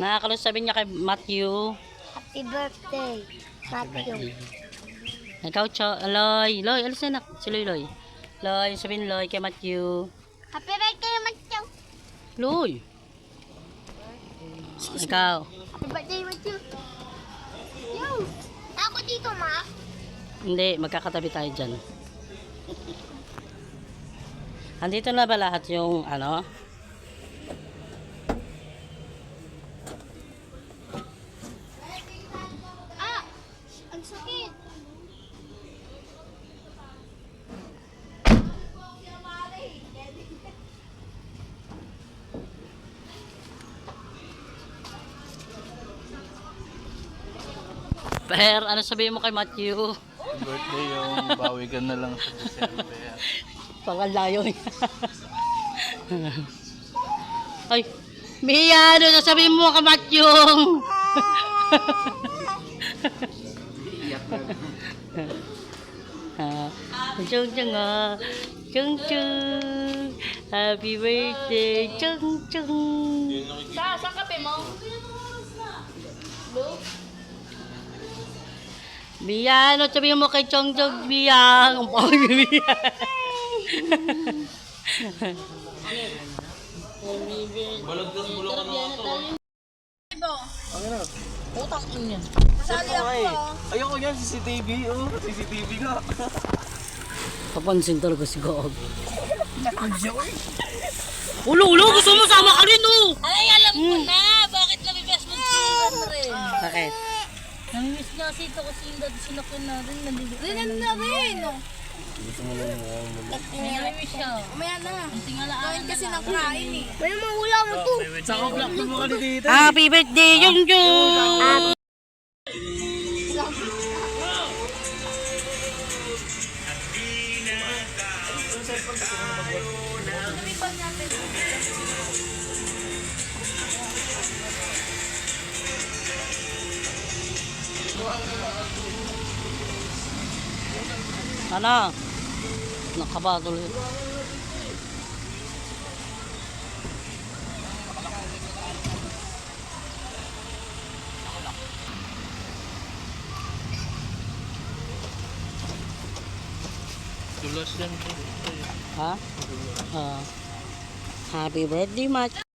Nakakalusabi niya kay Matthew. Happy birthday, Matthew. Ikaw, Loy. Loy, alis na. Si Loy, Loy. Loy, sabihin Loy kay Matthew. Happy birthday, Matthew. Loy. Ikaw. Happy birthday, Matthew. Yo, ako dito, ma. Hindi, magkakatabi tayo dyan. Andito na ba lahat yung ano? Ah, ang sakit. Per, ano sabihin mo kay Matthew? Birthday yung bawi ka na lang sa December. Pangalayo niya. Ay, Mia, ano sasabihin mo kay Matthew? Chung chung ah. Chung chung. Happy birthday. Chung chung. Saan kape mo? Mia, ano sabihin mo kay Chong Chong, Mia? Ang pangit ni Mia. Balagdas bulok ka na ito. Utang in yan. Sali ako. Ayoko yan, CCTV. Oh, CCTV nga. Papansin talaga si Gog. Ulo, gusto mo sama ka rin, oh! Ay, alam ko na! Bakit namimiss mo si rin? Bakit? Namimiss niya kasi ito kasi yung dati sinakyan natin. Rinan na rin! Namimiss siya. Umaya na. Tingalaan Kasi nakain eh. May mga wala mo to. Saka vlog mo ka dito. Happy birthday, Yung Yung! Ano? Nakaba tuloy. Dulas yan. Ha? Happy birthday, Mat.